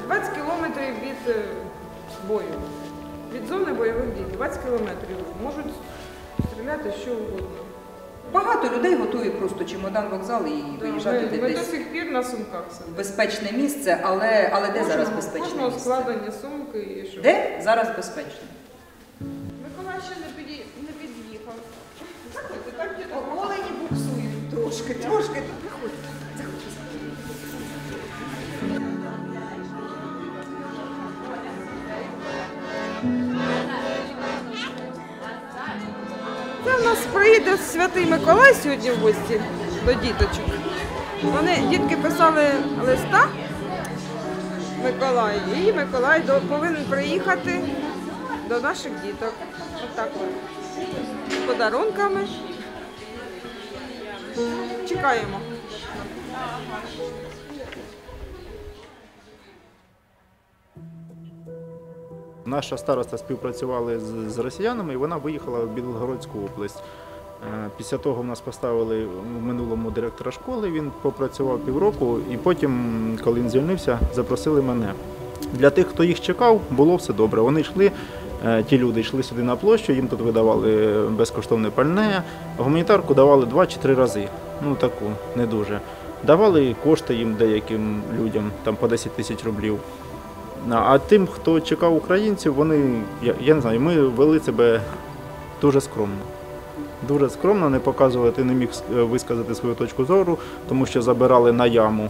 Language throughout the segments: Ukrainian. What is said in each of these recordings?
20 кілометрів від бою, від зони бойових дій, 20 кілометрів. Можуть стріляти що угодно. Багато людей готує просто чемодан, вокзал і виїжджати Ми десь до сих пір на сумках сидимо. в безпечне місце, але де зараз безпечне кожного місце? складення сумки і що. Де зараз безпечно? Миколай ще не під'їхав. Заходьте, так є. Олені буксують трошки. Заходьте. Це в нас приїде Святий Миколай сьогодні в гості до діточок. Дітки писали листа Миколаю, і Миколай повинен приїхати до наших діток. Отак от. З подарунками. Чекаємо. Наша староста співпрацювала з росіянами, і вона виїхала в Білгородську область. Після того в нас поставили в минулому директора школи, він попрацював півроку, і потім, коли він звільнився, запросили мене. Для тих, хто їх чекав, було все добре. Вони йшли, ті люди йшли сюди на площу, їм тут видавали безкоштовне пальне, гуманітарку давали 2 чи 3 рази, ну таку, не дуже. Давали кошти їм деяким людям, там по 10 тисяч рублів. А тим, хто чекав українців, вони, я не знаю, ми вели себе дуже скромно. Дуже скромно, не показувати, не міг висказати свою точку зору, тому що забирали на яму,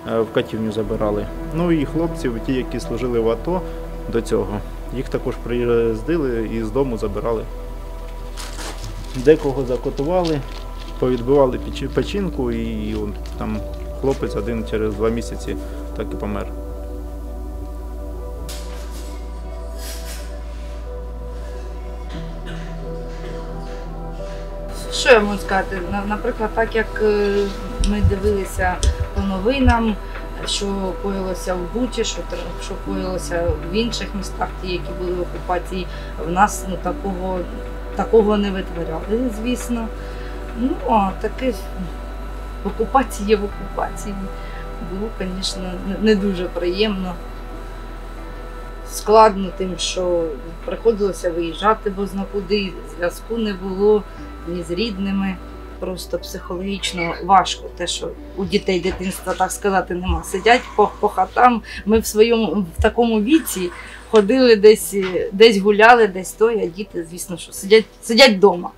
в катівню забирали. Ну і хлопців, ті, які служили в АТО до цього, їх також приїздили і з дому забирали. Декого закотували, повідбивали печінку, і там хлопець один через 2 місяці так і помер. Що я можу сказати? Наприклад, так як ми дивилися по новинам, що коїлося в Бучі, що коїлося в інших містах, ті, які були в окупації, в нас такого не витворяли, звісно. Ну, а таке в окупації в окупації було, звісно, не дуже приємно. Складно тим, що приходилося виїжджати, бо куди, зв'язку не було ні з рідними. Просто психологічно важко те, що у дітей дитинства, так сказати, нема. Сидять по хатам. Ми в такому віці ходили десь гуляли, десь то, а діти, звісно, що сидять вдома.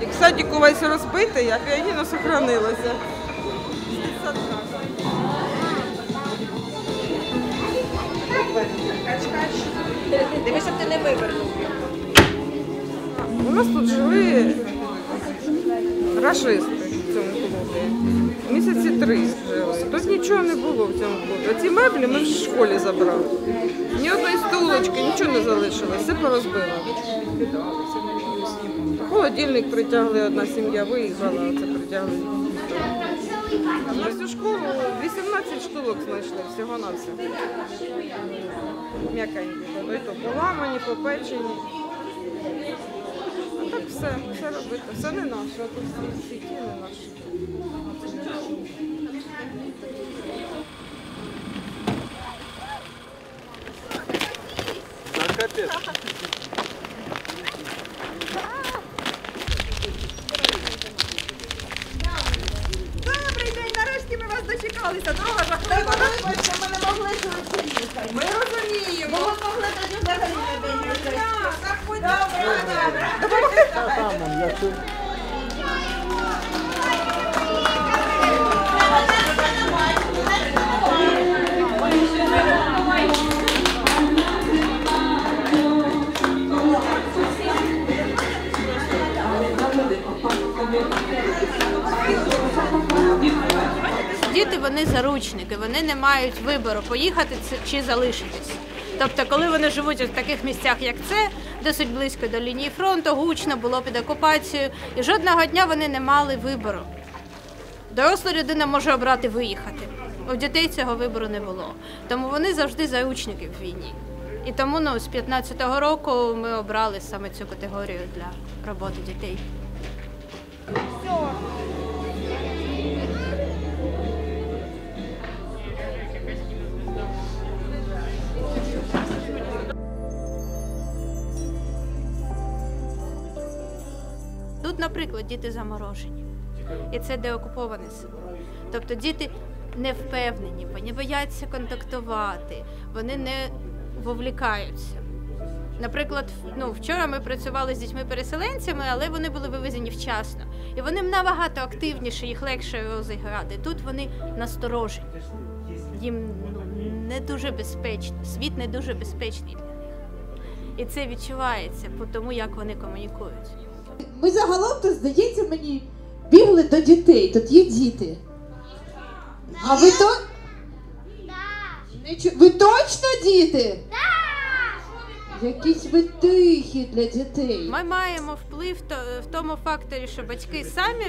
Як садик увесь розбитий, а піаніно сохранилося. Дивися, ти не вивернув. У нас тут жили рашисти в цьому клубі. Місяці 3 жили. Тут нічого не було в цьому клубі. А ці меблі ми в школі забрали. Ні одної стулочки, нічого не залишилось, все порозбили. Холодильник притягли, одна сім'я виїхала, а це притягли. На всю школу 18 штулок знайшли, всього-навсього. М'якенькі, то й то поламані, попечені. А так все робити, все не наше, а тут всі ті не наші. Добрий день, нарешті ми вас дочекалися. Дорога жахлива. Ми не могли приїхати. Ми розуміємо. Ми могли тоді взагалі не виїхати. Добре. Діти, вони заручники, вони не мають вибору, поїхати чи залишитись. Тобто, коли вони живуть у таких місцях, як це, досить близько до лінії фронту, гучно було під окупацією, і жодного дня вони не мали вибору. Доросла людина може обрати виїхати. У дітей цього вибору не було. Тому вони завжди заручники в війні. І тому з 15-го року ми обрали саме цю категорію для роботи дітей. Тут, наприклад, діти заморожені. І це деокуповане село. Тобто діти не впевнені, вони бояться контактувати, вони не вовлікаються. Наприклад, вчора ми працювали з дітьми-переселенцями, але вони були вивезені вчасно. І вони набагато активніше, їх легше розіграти. Тут вони насторожені. Їм не дуже безпечно, світ не дуже безпечний для них. І це відчувається по тому, як вони комунікують. Ми загалом, то, здається мені, бігли до дітей, тут є діти. А ви то? Ви точно діти? Якісь ви тихі для дітей. Ми маємо вплив в тому факторі, що батьки самі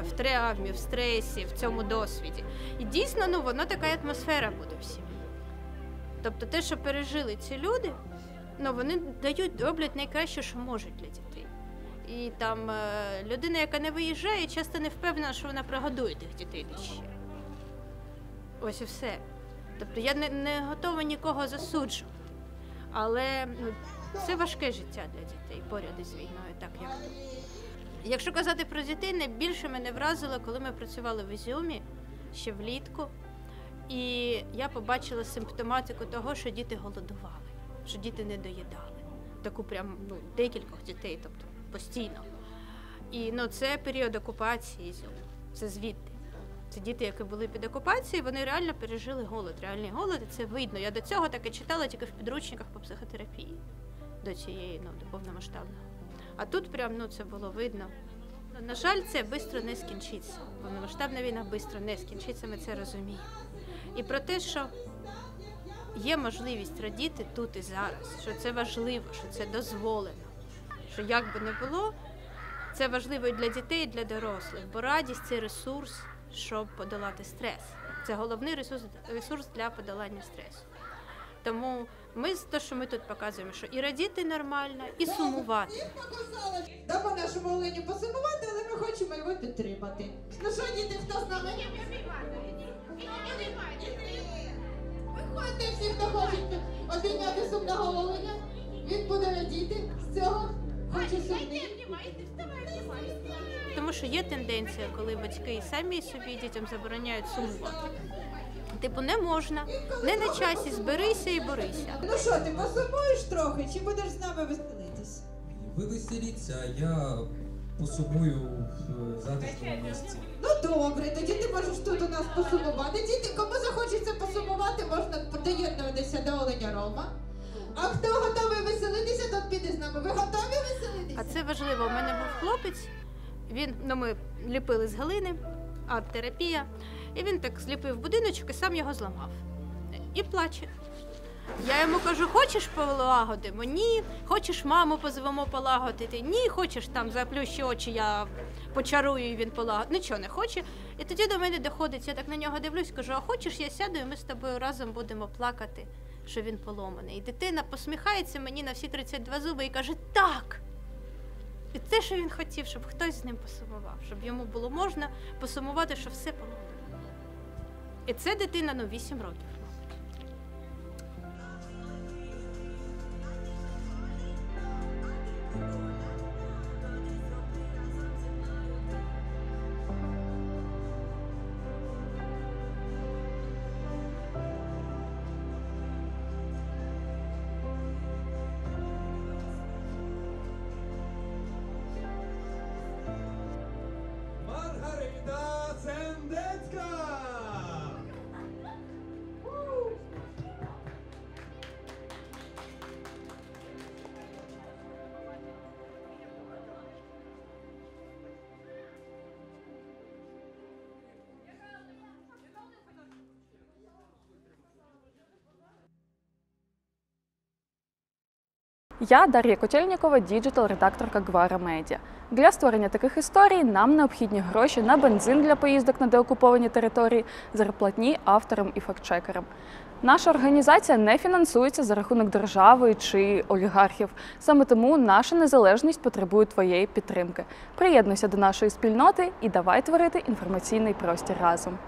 в травмі, в стресі, в цьому досвіді. І дійсно, воно така атмосфера буде в сім'ї. Тобто те, що пережили ці люди, вони роблять найкраще, що можуть для дітей. І там людина, яка не виїжджає, часто не впевнена, що вона прогодує тих дітей ще. Ось і все. Тобто я не готова нікого засуджувати. Але це важке життя для дітей поряд із війною, так як тут. Якщо казати про дітей, найбільше мене вразило, коли ми працювали в Ізюмі ще влітку. І я побачила симптоматику того, що діти голодували, що діти не доїдали. Таку прям декількох дітей, тобто постійно. І це період окупації Ізюму, це звідти. Це діти, які були під окупацією, вони реально пережили голод, реальний голод, і це видно. Я до цього таке читала тільки в підручниках по психотерапії, до цієї, до повномасштабного. А тут прям, це було видно. На жаль, це швидко не скінчиться. Повномасштабна війна швидко не скінчиться, ми це розуміємо. І про те, що є можливість радіти тут і зараз, що це важливо, що це дозволено, що як би не було, це важливо і для дітей, і для дорослих, бо радість – це ресурс, щоб подолати стрес. Це головний ресурс для подолання стресу. Тому те, що ми тут показуємо, що і радіти нормально, і сумувати. Да, по нашому Олені посумувати, але ми хочемо його підтримати. Ну що, діти, хто з нами? Виходьте всі, хто хоче обійняти сумного Оленя. Він буде радіти з цього. Хоче сумний. Тому що є тенденція, коли батьки самі собі дітям забороняють сумувати. Не можна, не на часі, зберися і борися. Ну що, ти посумуєш трохи, чи будеш з нами веселитись? Ви веселіться, а я посумую в затишному місці. Ну добре, тоді ти можеш тут у нас посумувати. Діти, кому захочеться посумувати, можна доєднуватися до Оленя Рома. А хто готовий веселитися, тот піде з нами. Ви готові веселитися? А це важливо. У мене був хлопець, ми ліпили з глини, арт-терапія, і він так зліпив будиночок і сам його зламав. І плаче. Я йому кажу, хочеш полагодимо? Ні. Хочеш маму позовемо полагодити? Ні. Хочеш там заплющи очі, я почарую і він полагодить? Нічого не хоче. І тоді до мене доходить, я так на нього дивлюсь, кажу, а хочеш я сяду і ми з тобою разом будемо плакати, що він поломаний. І дитина посміхається мені на всі 32 зуби і каже, так! І те, що він хотів, щоб хтось з ним посумував, щоб йому було можна посумувати, що все поломано. І це дитина, 8 років. Маргарита Сендецька! Я Дар'я Котельнікова, діджитал-редакторка Гвара Медіа. Для створення таких історій нам необхідні гроші на бензин для поїздок на деокуповані території, зарплатні авторам і фактчекерам. Наша організація не фінансується за рахунок держави чи олігархів. Саме тому наша незалежність потребує твоєї підтримки. Приєднуйся до нашої спільноти і давай творити інформаційний простір разом.